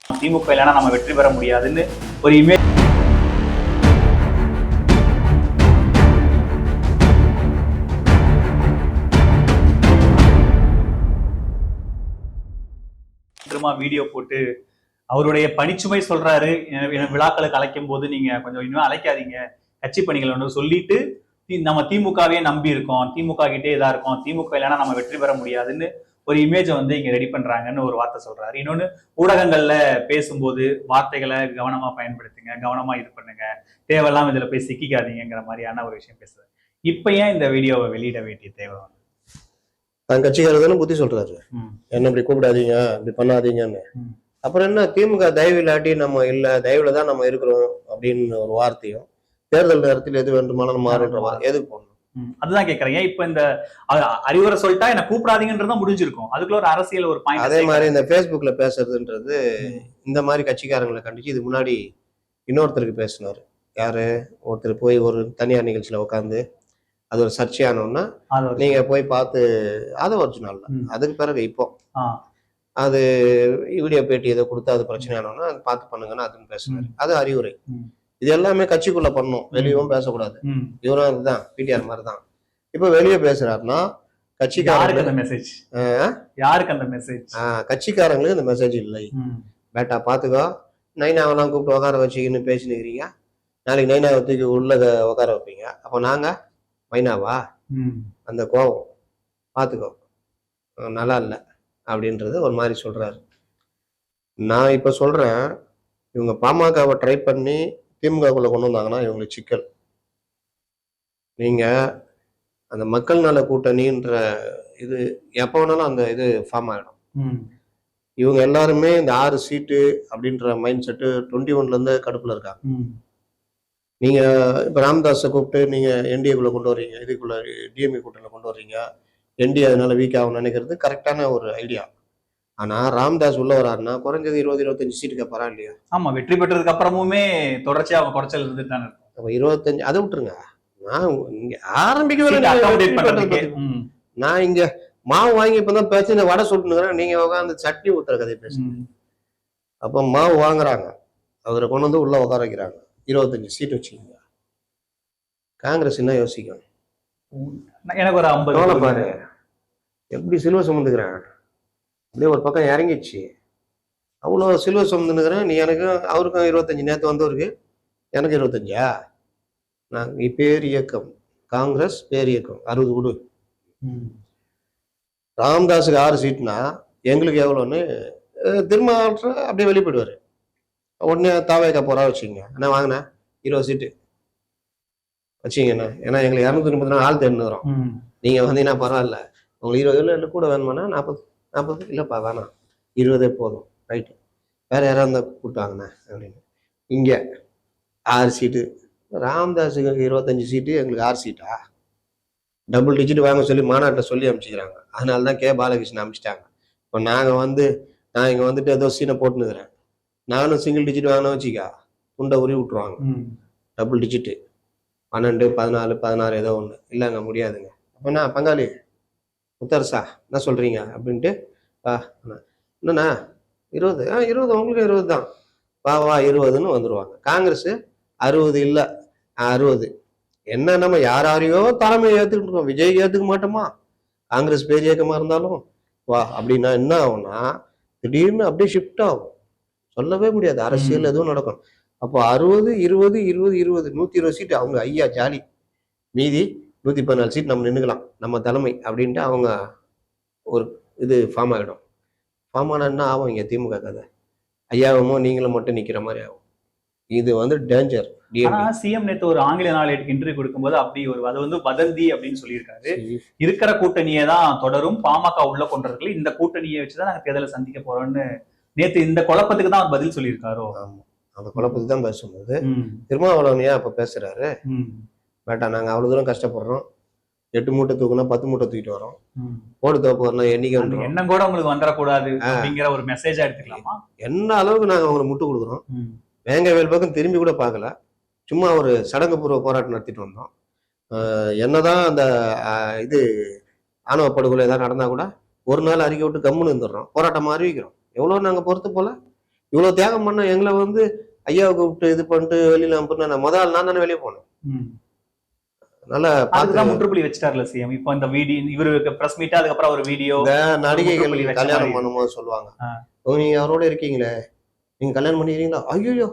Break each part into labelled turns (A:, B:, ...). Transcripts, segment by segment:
A: திமுக இல்லைன்னா நம்ம வெற்றி பெற முடியாதுன்னு ஒரு இமேஜ் வீடியோ போட்டு அவருடைய பணிச்சுமை சொல்றாரு. விழாக்களுக்கு அழைக்கும் போது நீங்க கொஞ்சம் இன்னும் அழைக்காதீங்க, கட்சி பணிகள் ஒன்று சொல்லிட்டு நம்ம திமுகவே நம்பி இருக்கோம், திமுக கிட்டே இதா இருக்கும், திமுக இல்லைன்னா நம்ம வெற்றி பெற முடியாதுன்னு ஒரு இமேஜை வந்து இங்க ரெடி பண்றாங்கன்னு ஒரு வார்த்தை சொல்றாரு. இன்னொன்னு, ஊடகங்கள்ல பேசும்போது வார்த்தைகளை கவனமா பயன்படுத்துங்க, கவனமா இது பண்ணுங்க, தேவையில்லாம இதுல போய் சிக்கிக்காதீங்கிற மாதிரியான ஒரு விஷயம் பேசுறாரு. இப்ப ஏன் இந்த வீடியோவை வெளியிட வேண்டிய தேவை?
B: தன் கட்சிக்காரர் புத்தி சொல்றாரு, என்ன இப்படி கூப்பிடாதீங்க, இப்படி பண்ணாதீங்கன்னு. அப்புறம் என்ன, திமுக தயவு இல்லாட்டி நம்ம இல்ல, தயவுல தான் நம்ம இருக்கிறோம் அப்படின்னு ஒரு வார்த்தையும், தேர்தல் நேரத்தில் எது வேண்டுமானாலும் மாறுன்ற எதுக்கு போடணும்?
A: அதுதான் கேக்குறேன். இப்ப இந்த அறிவுரை சொல்லிட்டா என்ன கூப்பிடாதீங்கன்றதான் முடிஞ்சிருக்கும், அதுக்குள்ள ஒரு அரசியல் ஒரு பாயிண்ட்.
B: அதே மாதிரி இந்த பேஸ்புக்ல பேசுறதுன்றது இந்த மாதிரி கட்சிக்காரங்களை கண்டிச்சு இது முன்னாடி இன்னொருத்தருக்கு பேசினாரு. யாரு, ஒருத்தர் போய் ஒரு தனியார் நிகழ்ச்சியில உட்காந்து அது ஒரு சர்ச்சையானோன்னா நீங்க போய் பார்த்து, அதை ஒரிஜினல் தான். அதுக்கு பிறகு இப்போ அது வீடியோ பேட்டி ஏதோ கொடுத்து அது பிரச்சனையானோன்னா அது பார்த்து பண்ணுங்கன்னு அதுன்னு பேசுனாரு. அது அறிவுரை. இது எல்லாமே கட்சிக்குள்ள பண்ணும், வெளியவும் பேசக்கூடாது. இவரும் அதுதான், பிடிஆர் மாதிரி தான். இப்ப வெளியே பேசுறாருன்னா கட்சிக்காரங்களுக்கு இந்த மெசேஜ் இல்லை. பேட்டா பாத்துக்கோ, நைனாவெல்லாம் கூப்பிட்டு உட்கார வச்சுக்கின்னு பேசினுக்கிறீங்க, நாளைக்கு நைனாவை தூக்கி உள்ள உட்கார வைப்பீங்க, அப்போ நாங்க மைனாவா? அந்த கோபம் பார்த்துக்கோ, நல்லா இல்லை அப்படின்றது ஒரு மாதிரி சொல்றாரு. நான் இப்ப சொல்றேன், இவங்க பாமகவை ட்ரை பண்ணி திமுகக்குள்ள கொண்டு வந்தாங்கன்னா இவங்களுக்கு சிக்கல். நீங்க அந்த மக்கள் நல கூட்டணின்ற இது எப்போ வேணாலும் அந்த இது ஃபார்ம் ஆகிடும். இவங்க எல்லாருமே இந்த 6 சீட்டு அப்படின்ற மைண்ட் செட்டு 21ல கடுப்புல இருக்காங்க. நீங்க இப்ப ராமதாஸை கூப்பிட்டு நீங்க என்டிஏக்குள்ள கொண்டு வர்றீங்க, இதுக்குள்ள டிஎம்ஏ கூட்டணியில கொண்டு வர்றீங்க, என்டிஏ அதனால வீக் ஆகும் நினைக்கிறது கரெக்டான ஒரு ஐடியா. ஆனா ராமதாஸ் உள்ள வராருன்னா குறைஞ்சது 20-25 சீட்டு கேட்பாரா இல்லையா?
A: ஆமா, வெற்றி பெற்றதுக்கு அப்புறமுமே தொடர்ச்சியா அவங்க குறைச்சல் இருந்துட்டு தானே இருக்கும்.
B: அப்ப 25 அதை விட்டுருங்க, நான் இங்க ஆரம்பிக்க, நான் இங்க மாவு வாங்கி இப்பதான் பேசி இந்த வடை சுட்டுனுங்கிறேன், நீங்க உட்காந்து சட்னி ஊத்துற கதை பேசுங்க. அப்ப மாவு வாங்குறாங்க, அவரை கொண்டு வந்து உள்ள உட்கார வைக்கிறாங்க, 25 சீட் வச்சுக்கோங்க. காங்கிரஸ் என்ன யோசிக்கும்?
A: எனக்கு ஒரு 50
B: பாரு எப்படி சிலுவை சுமந்துக்கிறேன், அப்படியே ஒரு பக்கம் இறங்கிடுச்சு, அவ்வளோ சிலுவை சுமந்துனுக்கிறேன். நீ எனக்கு அவருக்கும் 25, நேற்று வந்தவருக்கு எனக்கு 25. நாங்கள் பேர் இயக்கம், காங்கிரஸ் பேர் இயக்கம் 60 விடு. ராமதாஸுக்கு 6 சீட்னா எங்களுக்கு எவ்வளோன்னு திரும்ப அப்படியே வெளிப்படுவார். உடனே தாவேக்கா போறா வச்சுங்க, என்ன வாங்கினேன் 20 சீட்டு வச்சிங்கண்ணா, ஏன்னா எங்களுக்கு 234 ஆள் தேர்ந்து வரும். நீங்க வந்தீங்கன்னா பரவாயில்ல, உங்களுக்கு 20 இல்லை கூட வேணுமாண்ணா, 40 இல்லைப்பா வேணாம், 20 போதும், ரைட்டு, வேற யாராவது இருந்தால் கூப்பிட்டாங்கண்ணா அப்படின்னு. இங்க 6 சீட்டு, ராமதாஸுக்கு 25 சீட்டு, எங்களுக்கு 6 சீட்டா? டபுள் டிஜிட் வாங்க சொல்லி மாநாட்டில் சொல்லி அனுப்பிச்சிக்கிறாங்க. அதனால தான் கே பாலகிருஷ்ணன் அனுப்பிச்சிட்டாங்க. இப்போ நான் இங்கே வந்துட்டு ஏதோ சீனை போட்டுனுக்கிறேன், நானும் சிங்கிள் டிஜிட் வாங்கினா வச்சுக்கா துண்டை உரி விட்டுருவாங்க. டபுள் டிஜிட்டு 12, 14, 16 ஏதோ ஒன்று இல்லைங்க, முடியாதுங்க. அப்போ நான் பங்காளி முத்தரசா என்ன சொல்றீங்க அப்படின்ட்டு, என்னண்ணா 20? 20 உங்களுக்கு 20 தான், வா 20ன்னு வந்துடுவாங்க. காங்கிரஸ் 60 இல்லை 60. என்ன, நம்ம யாரையோ தலைமையை ஏற்றுக்கிட்டு இருக்கோம், விஜய் ஏற்றுக்க மாட்டோமா? காங்கிரஸ் பேர் இயக்கமா இருந்தாலும் வா அப்படின்னா என்ன ஆகும்னா திடீர்னு அப்படியே ஷிஃப்ட் ஆகும், சொல்லவே முடியாது. அரசியல் எதுவும் நடக்கும். அப்போ 60, 20, 20, 20, 120 சீட்டு அவங்க ஐயா ஜாலி, மீதி 114 சீட் நம்ம நின்றுக்கலாம், நம்ம தலைமை அப்படின்ட்டு அவங்க ஒரு இது ஃபார்ம் ஆகிடும். ஃபார்ம் ஆனால் என்ன ஆகும், இங்கே திமுக கதை ஐயாவமோ நீங்களும் மட்டும் நிற்கிற மாதிரி ஆகும். இது டேஞ்சர்.
A: சிஎம் நேற்று ஒரு ஆங்கில நாளேட்டுக்கு இன்டர்வியூ கொடுக்கும்போது அப்படி அது வதந்தி அப்படின்னு சொல்லியிருக்காரு. இருக்கிற கூட்டணியை தான் தொடரும், பாமக உள்ள கொண்டவர்கள் இந்த கூட்டணியை வச்சுதான் நாங்க தேர்தலை சந்திக்க போறோம்னு நேற்று இந்த குழப்பத்துக்கு தான் அவர் பதில் சொல்லியிருக்காரோ.
B: ஆமா, அந்த குழப்பத்துக்கு தான் பேசும்போது திருமாவளவன் ஏன் அப்ப பேசுறாரு, பேட்டா நாங்க அவ்வளவு தூரம் கஷ்டப்படுறோம், 8 மூட்டை தூக்குனா 10 மூட்டை தூக்கிட்டு வரோம், போடு தோப்பு வரணும், எண்ணிக்கை
A: எண்ணம் கூட உங்களுக்கு வந்துடக்கூடாது அப்படிங்கிற ஒரு மெசேஜா எடுத்துக்கலாமா?
B: என்ன அளவுக்கு நாங்க அவங்களுக்கு முட்டு கொடுக்குறோம், வேங்க வேல் பக்கம் திரும்பி கூட பார்க்கல, சும்மா ஒரு சடங்கு பூர்வ போராட்டம் நடத்திட்டு வந்தோம். என்னதான் அந்த இது ஆணவ படுகொலை ஏதாவது நடந்தா கூட ஒரு நாள் அறிக்கை விட்டு கம்முன்னு இருந்துடுறோம், போராட்டமா அறிவிக்கிறோம். எவ்வளவு நாங்க பொறுத்து போல இவ்வளவு தியாகம் பண்ண எங்களை வந்து ஐயாவை கூப்பிட்டு இது பண்ணிட்டு வெளியில அனுப்புனா நான் முதல் நான் தானே வெளியே போனேன். அதனால
A: அதுக்குதான் முற்றுப்புள்ளி வச்சுட்டார்ல சிஎம். இப்போ இந்த வீடியோ இவருக்கு பிரஸ் மீட்டா அதுக்கப்புறம் ஒரு வீடியோ
B: இந்த நடிகைகள் கல்யாணம் பண்ணும்போது சொல்லுவாங்க, நீங்க அவரோட இருக்கீங்களே, நீங்க கல்யாணம் பண்ணிக்கிறீங்களா, ஐயோ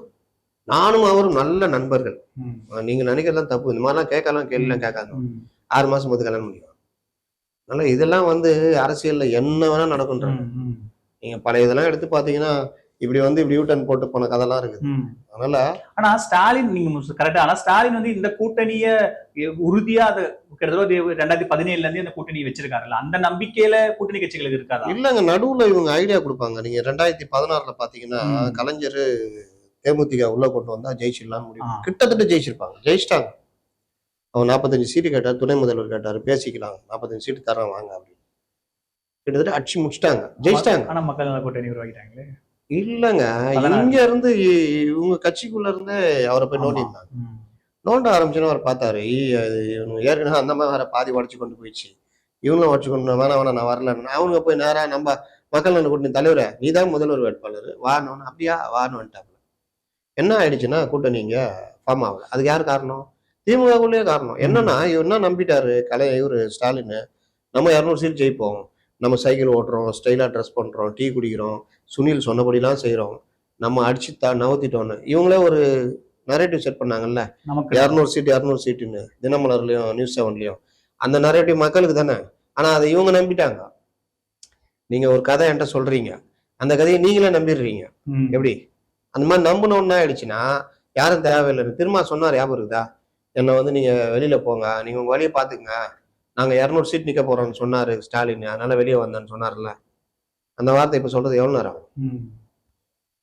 B: நானும் அவரும் நல்ல நண்பர்கள், நீங்க நினைக்கிறதெல்லாம் தப்பு, இந்த மாதிரிலாம் கேட்கலாம் கேள்விலாம் கேட்காது, 6 மாசம் போது கல்யாணம் பண்ணிக்கலாம். அதனால இதெல்லாம் வந்து அரசியல்ல என்ன வேணா நடக்குன்றாங்க. நீங்க பழைய இதெல்லாம் எடுத்து பாத்தீங்கன்னா இப்படி வந்து இப்படி யூட்டன் போட்டு போன கதைலாம் இருக்குது. அதனால
A: ஆனா ஸ்டாலின் நீங்க கரெக்டா, ஆனா ஸ்டாலின் வந்து இந்த கூட்டணிய உறுதியா அது கிட்டத்தட்ட 2017 இருந்து இந்த கூட்டணி வச்சிருக்காருல்ல, அந்த நம்பிக்கையில கூட்டணி கட்சிகளுக்கு இருக்காதா?
B: இல்லங்க, நடுவுல இவங்க ஐடியா கொடுப்பாங்க. நீங்க 2016 பாத்தீங்கன்னா கலைஞர் தேமுதிக உள்ள கொண்டு வந்தா ஜெயிச்சிடலாம்னு முடிவு, கிட்டத்தட்ட ஜெயிச்சிருப்பாங்க, ஜெயிச்சிட்டாங்க. அவன் 45 சீட்டு கேட்டார், துணை முதல்வர் கேட்டாரு, பேசிக்கலாம் 45 சீட்டு தரேன் வாங்க அப்படின்னு கிட்டத்தட்ட அடிச்சு முடிச்சிட்டாங்க, ஜெயிச்சிட்டாங்க.
A: ஆனா மக்கள் நல கூட்டணி உருவாக்கிட்டாங்களே.
B: இல்லங்க, இங்க இருந்து இவங்க கட்சிக்குள்ள இருந்து அவரை போய் நோண்டிருந்தாங்க. நோண்ட ஆரம்பிச்சுன்னு அவர் பார்த்தாரு, ஏற்கனவே அந்த மாதிரி வேற பாதி உடச்சு கொண்டு போயிடுச்சு, இவங்களும் உடச்சு கொண்டு வேணாம் நான் வரலன்னு அவங்க போய் நேரா நம்ம மக்கள் நல கூட்டணி தலைவரை நீதான் முதல்வர் வேட்பாளர் வான்னு, அப்படியா வான்னு வந்துட்டாங்க. என்ன ஆயிடுச்சுன்னா கூட்டணி இங்க ஃபார்ம் ஆகல. அதுக்கு யார் காரணம்? திமுகவுலயே காரணம். என்னன்னா இவர் என்ன நம்பிட்டாரு இவரு ஸ்டாலின், நம்ம 200 சீட் ஜெயிப்போம், நம்ம சைக்கிள் ஓட்டுறோம், ஸ்டைலா ட்ரெஸ் பண்றோம், டீ குடிக்கிறோம், சுனில் சொன்னபடிலாம் செய்யறோம், நம்ம அடிச்சு நவுத்திட்டோன்னு இவங்களே ஒரு நரேட்டிவ் செட் பண்ணாங்கல்ல, 200 சீட் 200 சீட்டுன்னு தினமலர்லயும் நியூஸ் 7லயும். அந்த நரேட்டிவ் மக்களுக்கு தானே. ஆனா அதை இவங்க நம்பிட்டாங்க. நீங்க ஒரு கதை என்கிட்ட சொல்றீங்க, அந்த கதையை நீங்களே நம்பிடுறீங்க. எப்படி அந்த மாதிரி நம்பணும்னா ஆயிடுச்சுன்னா யாரும் தேவையில்லைன்னு திரும்ப சொன்னார், ஞாபகம் இருக்குதா? என்னை வந்து நீங்க வெளியில போங்க, நீங்க உங்க வழியை பாத்துக்குங்க, நாங்க 200 சீட் நிக்க போறோம்னு சொன்னாரு ஸ்டாலின், அதனால வெளியே வந்தேன்னு சொன்னார்ல. அந்த வார்த்தை இப்ப சொல்றது எவ்வளவு நேரம் ஆகும்?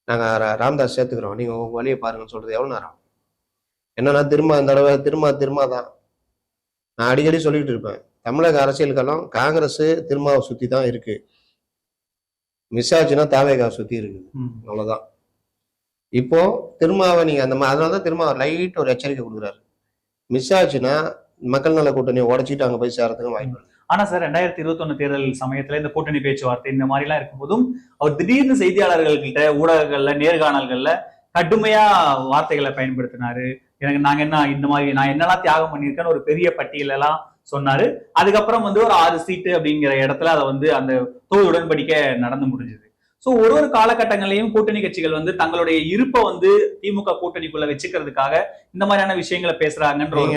B: நாங்க ராமதாஸ் சேர்த்துக்கிறோம், நீங்க உங்க வழியை பாருங்கன்னு சொல்றது எவ்வளவு நேரம் ஆகும்? என்னன்னா திரும்ப இந்த தடவை திரும்ப தான் நான் அடிக்கடி சொல்லிட்டு இருப்பேன், தமிழக அரசியல் களம் காங்கிரஸ் திருமாவை சுத்தி தான் இருக்கு, மிஸ் ஆச்சுன்னா தாவேகா சுத்தி இருக்குது, அவ்வளவுதான். இப்போ திருமாவை நீங்க அந்த அதனாலதான் திரும்ப லைட் ஒரு எச்சரிக்கை கொடுக்குறாரு, மிஸ் ஆச்சுன்னா மக்கள் நல கூட்டணியை உடச்சிட்டு அங்க போய் சேரத்துக்கு வாய்ப்பு.
A: ஆனா சார் 2021 தேர்தல் சமயத்துல இந்த கூட்டணி பேச்சுவார்த்தை இந்த மாதிரி எல்லாம் இருக்கும்போதும் அவர் திடீர்னு செய்தியாளர்கள் கிட்ட ஊடகங்கள்ல நேர்காணல்கள்ல கடுமையா வார்த்தைகளை பயன்படுத்தினாரு. எனக்கு நாங்க என்ன இந்த மாதிரி நான் என்னெல்லாம் தியாகம் பண்ணியிருக்கேன்னு ஒரு பெரிய பட்டியல் எல்லாம் சொன்னாரு. அதுக்கப்புறம் வந்து ஒரு 6 சீட்டு அப்படிங்கிற இடத்துல அதை வந்து அந்த தொகுதி உடன்படிக்கை நடந்து முடிஞ்சது. சோ ஒரு காலகட்டங்களையும் கூட்டணி கட்சிகள் வந்து தங்களுடைய இருப்பை வந்து திமுக கூட்டணிக்குள்ள வச்சுக்கிறதுக்காக இந்த மாதிரியான விஷயங்களை பேசுறாங்கன்ற ஒரு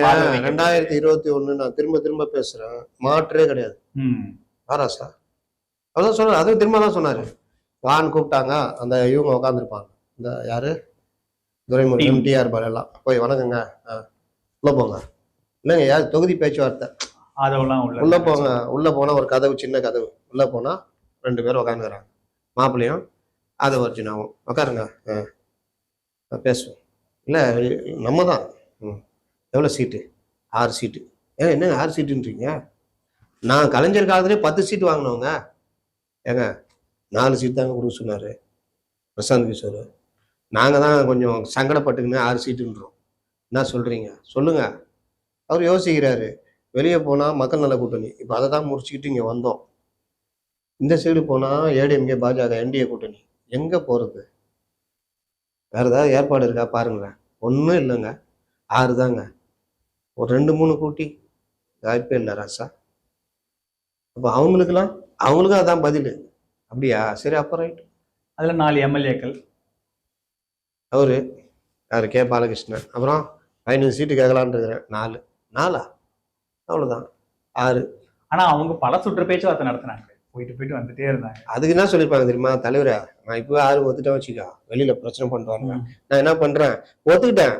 B: 2021 நான் திரும்ப பேசுறேன், மாற்றே கிடையாது. ஆராசா அதான் சொன்னாரு, அதுவும் திரும்ப தான் சொன்னாரு, வான்னு கூப்பிட்டாங்க, அந்த இவங்க உட்காந்துருப்பாங்க, இந்த யாரு துரைமுருகன் எம்டிஆர் எல்லாம் போய் வணக்கங்க உள்ள போங்க, இல்லைங்க யார் தொகுதி பேச்சுவார்த்தை
A: அதெல்லாம்
B: உள்ள போங்க, உள்ள போனா ஒரு கதவு, சின்ன கதவு, உள்ள போனா 2 பேரும் உட்காந்துக்கிறாங்க, மாப்பிள்ளையும் அதை வச்சுனாவும் உட்காருங்க பேசுவோம், இல்லை நம்ம தான் எவ்வளோ சீட்டு 6 சீட்டு, என்னங்க 6 சீட்டுன்றீங்க, நான் கலைஞர் காலத்திலே 10 சீட்டு வாங்கினவங்க, ஏங்க 4 சீட் தாங்க கொடுக்க சொன்னாரு பிரசாந்த் கிஷோர், நாங்கள் தான் கொஞ்சம் சங்கடப்பட்டுக்குன்னு 6 சீட்டுன்றோம், என்ன சொல்றீங்க சொல்லுங்க. அவர் யோசிக்கிறாரு, வெளியே போனா மக்கள் நல கூட்டணி, இப்போ அதை தான் முடிச்சுக்கிட்டு இங்கே வந்தோம், இந்த சைடு போனா ஏடிஎம்கே பாஜக என்டிஏ கூட்டணி, எங்க போறது, வேற ஏதாவது ஏற்பாடு இருக்கா பாருங்களேன், ஒன்றும் இல்லைங்க, 6 தாங்க, ஒரு 2-3 கூட்டி வாய்ப்பே இல்லை ராசா. அப்போ அவங்களுக்கும் அதான் பதில், அப்படியா சரி அப்போ ரைட்.
A: அதுல 4 எம்எல்ஏக்கள்,
B: அவரு யாரு கே பாலகிருஷ்ணன், அப்புறம் 500 சீட்டு கேட்கலான்னு இருக்கிறேன், 4 அவ்வளவுதான் 6.
A: ஆனா அவங்க பல சுற்று பேச்சுவார்த்தை நடத்தினாங்க, போயிட்டு வந்துட்டே இருந்தாங்க.
B: அதுக்கு என்ன சொல்லியிருப்பாங்க தெரியுமா, தலைவரே நான் இப்போ 6 ஒத்துட்டேன் வச்சுக்கா, வெளியில பிரச்சனை பண்ணுவாங்க, நான் என்ன பண்றேன் ஒத்துக்கிட்டேன்,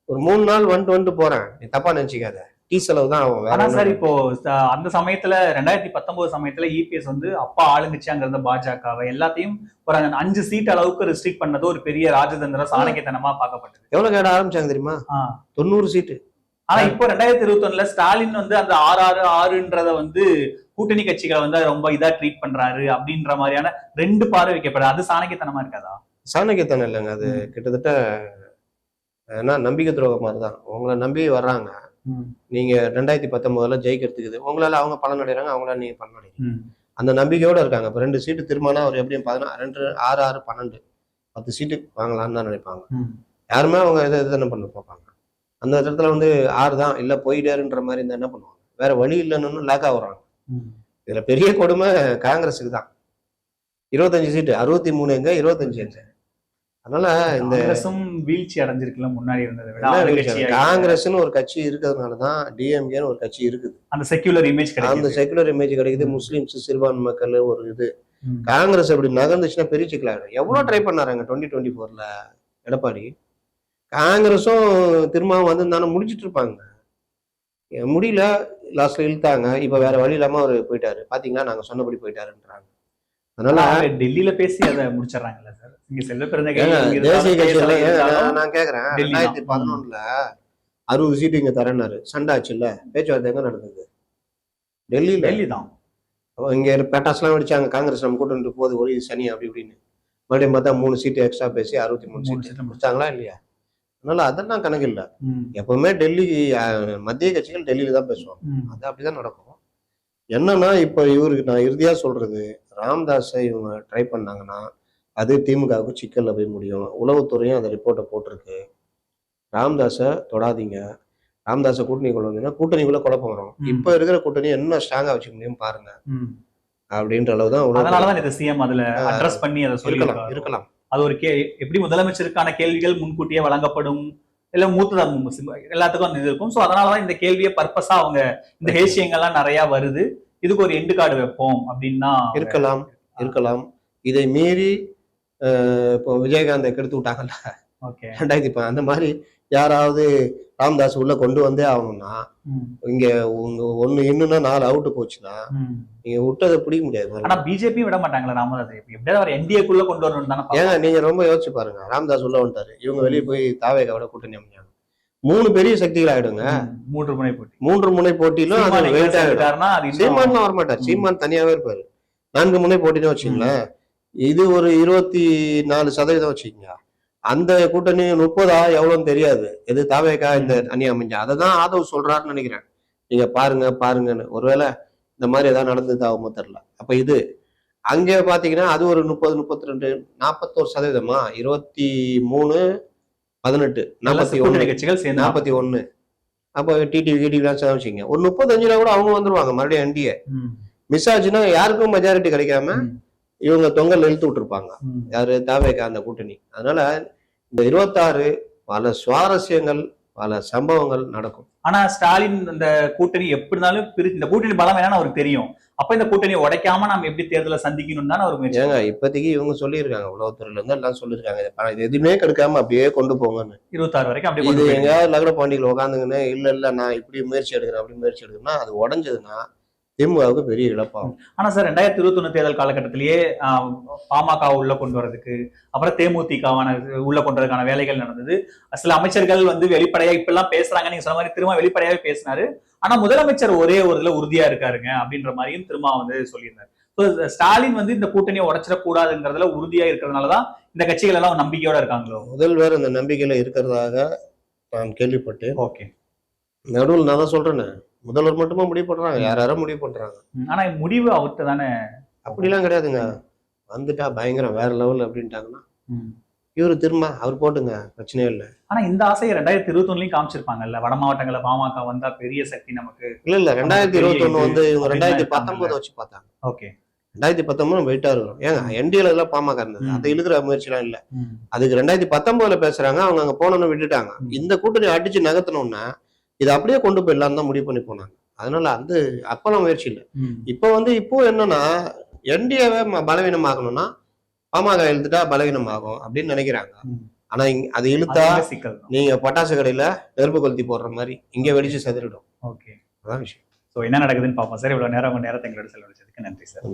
B: ஒரு 3 நாள் வந்துட்டு போறேன், நீ தப்பா நினைச்சிக்காத, டீ செலவு தான் ஆகும்.
A: ஆனா சார் இப்போ அந்த சமயத்துல 2019 சமயத்துல இபிஎஸ் வந்து அப்பா ஆளுங்கட்சியாங்கிறத பாஜகவை எல்லாத்தையும் ஒரு 5 சீட் அளவுக்கு ரெஸ்ட்ரிக்ட் பண்ணது ஒரு பெரிய ராஜதந்திர சாணக்கியத்தனமா பார்க்கப்பட்டது.
B: எவ்வளவு கேட ஆரம்பிச்சாங்க தெரியுமா, 90 சீட்டு.
A: ஆனா இப்போ 2021 ஸ்டாலின் வந்து அந்த 6-6-6ன்றத வந்து கூட்டணி கட்சிகளை வந்து ரொம்ப இதா ட்ரீட் பண்றாரு அப்படின்ற மாதிரியான 2 பார்வை வைக்கப்படுது, அது சாணக்கியத்தனமா இருக்காதா?
B: சாணக்கியத்தனம் இல்லைங்க, அது கிட்டத்தட்ட ஏன்னா நம்பிக்கை துரோகம் மாதிரிதான். உங்களை நம்பி வர்றாங்க, நீங்க 2019 ஜெயிக்கிறதுக்கு உங்களால அவங்க பலன் அடைறாங்க, அவங்களால நீங்க பலன் அடைறீங்க, அந்த நம்பிக்கையோட இருக்காங்க. இப்ப 2 சீட்டு திரும்பினா அவர் எப்படியும் 16, 2, 6, 6, 12 10 சீட்டு வாங்கலாம்னு தான் நினைப்பாங்க. யாருமே அவங்க இதை தானே பண்ண பார்ப்பாங்க. அந்த இடத்துல வந்து 6 தான் இல்லை போயிட்டாருன்ற மாதிரி இருந்தால் என்ன பண்ணுவாங்க? வேற வழி இல்லைன்னு லாக் ஆகுறாங்க. இதுல பெரிய கொடுமை காங்கிரஸுக்கு தான். 25 சீட்டு, 63 எங்க, 25 எங்க. அதனால இந்த
A: வீழ்ச்சி அடைஞ்சிருக்குல்ல முன்னாடி இருந்தது.
B: காங்கிரஸ்னு ஒரு கட்சி இருக்கிறதுனாலதான் டிஎம்கேன்னு ஒரு கட்சி இருக்குது.
A: அந்த செக்யூலர் இமேஜ்
B: கிடைக்குது. முஸ்லிம்ஸ், சிறுபான்மை மக்கள் ஒரு இது. காங்கிரஸ் அப்படி நகர்ந்துச்சுன்னா பெரிய சிக்கலாயிடும். எவ்வளவு ட்ரை பண்ணாராங்க 2024ல எடப்பாடி. காங்கிரஸும் திரும்பவும் வந்திருந்தாலும் முடிச்சிட்டு இருப்பாங்க. முடியல, லாஸ்ட்ல இழுத்தாங்க. இப்ப வேற வழி இல்லாம அவர் போயிட்டாரு. பாத்தீங்களா, நாங்க சொன்னபடி போயிட்டாருன்றாங்க. அதனால
A: டெல்லியில பேசி அதை முடிச்சிடறாங்கல்ல சார். இங்க செல்வ
B: தேசிய கட்சியில நான் கேக்குறேன், 2011ல 60 சீட்டு இங்க தரேன்னாரு. சண்டை ஆச்சுல்ல, பேச்சுவார்த்தை எங்க நடந்தது? டெல்லி தான். இங்க பேட்டாஸ்லாம் வெடிச்சாங்க, காங்கிரஸ் நம்ம கூட்டு போது ஒரு சனி அப்படி இப்படின்னு. மறுபடியும் பார்த்தா 3 சீட்டு எக்ஸ்ட்ரா பேசி 63 சீட்டு முடிச்சாங்களா இல்லையா? அதனால அதெல்லாம் கணக்கு இல்லை. எப்பவுமே டெல்லி மத்திய கட்சிகள் டெல்லியில தான் பேசுவாங்க. அது அப்படிதான் நடக்கும். என்னன்னா இப்ப இவருக்கு நான் இறுதியா சொல்றது, ராமதாஸை இவங்க ட்ரை பண்ணாங்கன்னா அது திமுகவுக்கு சிக்கல்ல போய் முடியும். உளவுத்துறையும் அந்த ரிப்போர்ட்டை போட்டிருக்கு. ராமதாஸை தொடாதீங்க, ராமதாஸை கூட்டணி கொண்டு வந்தீங்கன்னா கூட்டணிக்குள்ள குழப்பம் வரும். இப்ப இருக்கிற கூட்டணி என்ன ஸ்ட்ராங்கா வச்சுக்க முடியும் பாருங்க அப்படின்ற அளவு தான்.
A: அதனாலதான் இந்த சிஎம் அதுல அட்ரஸ் பண்ணி அதை
B: இருக்கலாம்.
A: அது ஒரு எப்படி முதலமைச்சருக்கான கேள்விகள் முன்கூட்டியே வழங்கப்படும், இல்ல மூத்த எல்லாத்துக்கும் அந்த இது இருக்கும். சோ அதனாலதான் இந்த கேள்வியை பர்பஸா அவங்க இந்த விஷயங்கள்லாம் நிறைய வருது, இதுக்கு ஒரு எண்டு கார்டு வைப்போம் அப்படின்னா
B: இருக்கலாம். இதை மீறி இப்போ விஜயகாந்தை கெடுத்து விட்டாங்கல்ல 2010, அந்த மாதிரி யாராவது ராமதாஸ் உள்ள கொண்டு வந்தே ஆகணும்னா, இங்க ஒண்ணு இன்னும்னா 4 அவுட்டு போச்சுன்னா நீங்க விட்டதை பிடிக்க முடியாது.
A: ஆனா பிஜேபி விட மாட்டாங்களா ராமதாஸ்? எப்படியாவது என்டிஏக்குள்ள கொண்டு வரணும் தானே.
B: ஏங்க நீங்க ரொம்ப யோசிச்சு பாருங்க, ராமதாஸ் உள்ள வந்துட்டாரு, இவங்க வெளியே போய் தாவேகாவோட கூட்டணி அமைஞ்சாங்க. 3 பெரிய சக்திகள் ஆயிடுங்க. 3 முனை போட்டியிலும் சீமான் வரமாட்டார். சீமான் தனியாவே இருப்பாரு. 4 முனை போட்டின்னு வச்சுங்களேன். இது ஒரு 24% வச்சுக்கோங்க. அந்த கூட்டணி 30 எவ்வளவுன்னு தெரியாது. எது தாவேகா இந்த அணி அமைஞ்சா அதைதான் ஆதவ் சொல்றாருன்னு நினைக்கிறேன். நீங்க பாருங்கன்னு. ஒருவேளை இந்த மாதிரி ஏதாவது நடந்தது ஆகுமோ தெரியல. அப்ப இது அங்க பாத்தீங்கன்னா அது ஒரு 30, 32, 41%. 23, 18, 41. அப்ப டிடிவிலாம் வச்சுங்க ஒரு 35 கூட அவங்க வந்துருவாங்க. மறுபடியும் என்டிஏ மிஸ் ஆச்சுன்னா யாருக்கும் மெஜாரிட்டி கிடைக்காம இவங்க தொங்கல் இழுத்து விட்டுருப்பாங்க. யாரு? தாவேகா அந்த கூட்டணி. அதனால இந்த 26 பல சுவாரஸ்யங்கள், பல சம்பவங்கள் நடக்கும்.
A: ஆனா ஸ்டாலின் இந்த கூட்டணி எப்படி இருந்தாலும் இந்த கூட்டணி பலம் வேணான்னு அவருக்கு தெரியும். அப்ப இந்த கூட்டணியை உடைக்காம நம்ம எப்படி தேர்தலை சந்திக்கணும் தானே அவருக்கு.
B: ஏங்க இப்போதைக்கு இவங்க சொல்லியிருக்காங்க, உளவுத்துறையில இருந்து எல்லாம் சொல்லியிருக்காங்க, இது எதுவுமே கெடுக்காம அப்படியே கொண்டு போங்கன்னு.
A: 26 வரைக்கும் அப்படியே
B: இது எங்கேயாவது லக்ன பாண்டியில் உட்காந்துங்கன்னு இல்ல நான் இப்படி முயற்சி எடுக்கிறேன் அப்படி முயற்சி எடுக்கிறேன்னா அது உடஞ்சதுன்னா திமுகவுக்கு பெரிய இழப்பாகும்.
A: ஆனா சார் 2021 தேர்தல் காலகட்டத்திலேயே பாமக உள்ள கொண்டு வரதுக்கு, அப்புறம் தேமுதிகவான உள்ள கொண்டு வரதுக்கான வேலைகள் நடந்தது. சில அமைச்சர்கள் வந்து வெளிப்படையா இப்ப எல்லாம் பேசுறாங்க, நீங்க சொன்ன மாதிரி திரும்ப வெளிப்படையாவே பேசினாரு. ஆனா முதலமைச்சர் ஒரே ஒரு இதுல உறுதியா இருக்காருங்க அப்படின்ற மாதிரியும் திரும்ப வந்து சொல்லியிருந்தாரு. ஸ்டாலின் வந்து இந்த கூட்டணியை உடைச்சிடக்கூடாதுங்கிறதுல உறுதியா இருக்கிறதுனாலதான் இந்த கட்சிகள் எல்லாம் நம்பிக்கையோட இருக்காங்களோ?
B: முதல்வர் அந்த நம்பிக்கையில இருக்கிறதாக நான் கேள்விப்பட்டேன்.
A: ஓகே,
B: நடுவில் நான் தான் சொல்றேன்னு, முதல்வர் மட்டுமா முடிவு பண்றாங்க, யாரும் முடிவு பண்றாங்க.
A: ஆனா முடிவு அவர்கிட்ட தானே.
B: அப்படிலாம் கிடையாதுங்க. வந்துட்டா பயங்கரம் வேற லெவல் அப்படின்ட்டாங்கன்னா இவரு திரும்ப அவர் போட்டுங்க, பிரச்சனையே இல்லை.
A: ஆனா இந்த ஆசையை 2021 காமிச்சிருப்பாங்கல்ல, வட மாவட்டங்கள்ல பாமக வந்தா பெரிய சக்தி நமக்கு.
B: இல்ல 2021 வந்து இவங்க 2019 வச்சு பார்த்தாங்க.
A: ஓகே,
B: 2019 வெயிட்டா இருக்கும். ஏங்க என்டிஏல எல்லாம் பாமக இருந்தது, அதை இழுக்கிற முயற்சி எல்லாம் இல்ல. அதுக்கு 2019 பேசுறாங்க, அவங்க அங்க போனோன்னு விட்டுட்டாங்க. இந்த கூட்டணி அடிச்சு நகர்த்தணும்னா இதை அப்படியே கொண்டு போயிடலாம் தான் முடிவு பண்ணி போனாங்க. அதனால அந்த அப்பெல்லாம் முயற்சி இல்லை. இப்போ என்னன்னா என்டிஏவை பலவீனமாகணும்னா பாமக இழுத்துட்டா பலவீனமாகும் அப்படின்னு நினைக்கிறாங்க. ஆனா அது இழுத்தா நீங்க பட்டாசு கடையில நெருப்பு கொளுத்தி போடுற மாதிரி இங்க வெடிச்சு செதறிடும்.
A: ஓகே,
B: அதான் விஷயம்.
A: என்ன நடக்குதுன்னு பார்ப்போம் சார். இவ்வளவு நேரம் உங்க நேரத்தை எங்களோட செலவழிச்சதுக்கு நன்றி சார்.